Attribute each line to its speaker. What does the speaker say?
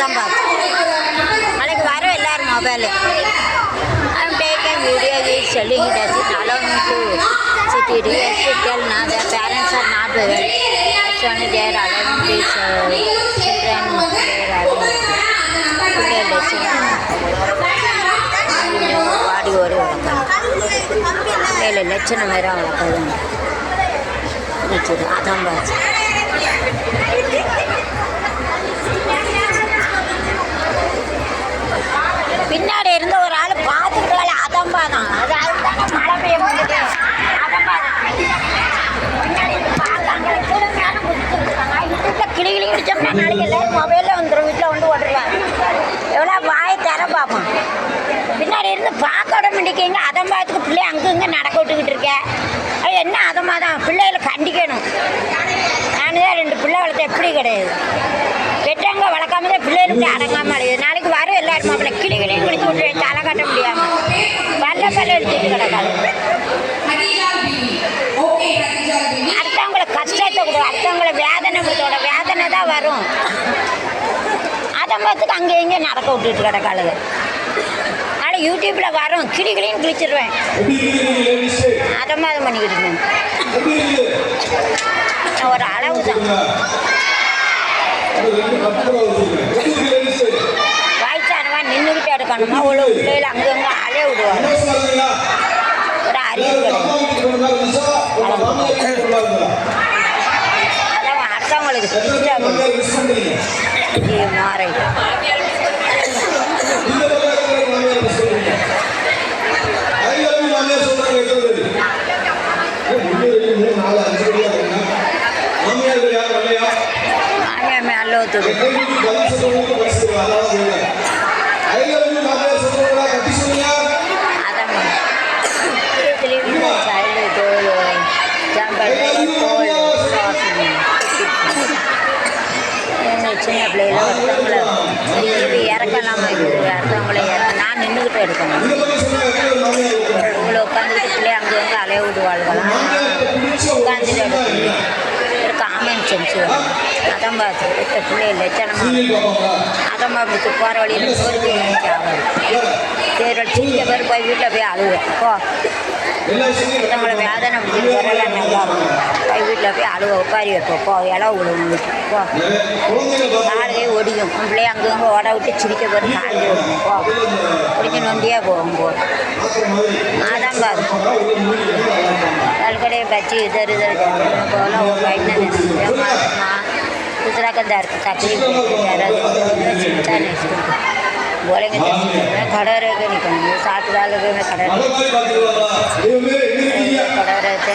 Speaker 1: Adambagh. Like Varo Ellar mobile. I'm taking video, he's selling it as it allow me to sit it. Yes, to tell now their parents are not well. That's only they are allowing these children. They are allowing வாடி ஒரு இல்லை லட்சண நேரம் வளர்க்குறது நிற்கிது Adambagh. பின்னாடி இருந்த ஒரு ஆள் பார்த்துட்டு Adambagh தான். அதாவது தானே மழை பெய்ய முடியுது Adambagh பின்னாடி பார்த்தாங்க கிளி கிளி கிடிச்சோம்னா நாளைக்கு எல்லாரும் மொபைலில் வந்துடும். வீட்டில் வந்து ஓட்டுருவாங்க. எவ்வளோ வாயை தர பார்ப்போம். பின்னாடி இருந்து பார்க்க விட மாட்டேங்க. Adambaghக்கு பிள்ளை அங்கங்கே நடக்க விட்டுக்கிட்டு இருக்கேன். அது என்ன Adambagh தான் பிள்ளைகளை கண்டிக்கணும். நான் தான் 2 பிள்ளை வளர்த்த எப்படி கிடையாது. பெற்றவங்க வளர்க்காம தான் பிள்ளைகளுக்கு அடங்காமல் அழையுது. நாளைக்கு வரும் எல்லாரும் மாப்பிள்ளை கிளி கிளியும் குளிச்சு விட்டு தலை காட்ட முடியாமல் பல்ல எடுத்துட்டு கிடக்காது. அடுத்தவங்களை கஷ்டத்தை கொடு, அடுத்தவங்களை வேதனை கொடுத்தோட வேதனை தான் வரும். Adambaghக்கு அங்கே இங்கே நடக்க விட்டுட்டு கிடக்காளுங்க. நாளை யூடியூப்பில் வரும் கிளி கிளின்னு கிழிச்சிடுவேன். Adambagh பண்ணிக்கிட்டு இருக்கேன். ஒரு அளவு தான் வயசானவா நின்றுக்கிட்டே எடுக்கணுமா ஒரு பிள்ளைகள் அங்கங்கே அலைய விடுவாங்க. ஒரு அறிவு அதான் அடுத்தவங்களுக்கு மாறை அல்லோத்துக்கு சின்ன பிள்ளைகள ஒருத்தவங்களை இறக்கலாமா இருக்குது. அடுத்தவங்களை நான் நின்றுக்கிட்டு எடுக்கணும். இவ்வளோ உட்காந்துக்கிட்டு பிள்ளை அங்கே வந்து அலைய விடுவாள்களாம். உட்காந்துட்டு எடுக்கணும். காமன் செஞ்சு Adambagh இப்போ பிள்ளை லட்சணமாக Adambagh போகிற வழியில் சோறு நினச்சி ஆகும். சரி சின்ன பேர் போய் வீட்டில் போய் அழுவேன். போ நம்மளை வேதனை வரல நல்லா போய் வீட்டில் போய் அழுவ உட்காரி வைப்போம். போ இளவு விழுவும் வீட்டுக்கு போ காலையே ஒடியும். பிள்ளைய அங்கங்கே ஓட விட்டு சிரிக்க போய் காலையே விடுவோம். போ பிடிச்சி நொண்டியாக போவோம். போ Adambagh கல்கடையை பச்சு இதர் போகலாம். ஒரு வயசுனா दूसरा का दर तकलीफ चिंता नहीं बोलेंगे तो खड़ा रह के निकलेंगे. 7 साल हो गए मैं खड़ा रहते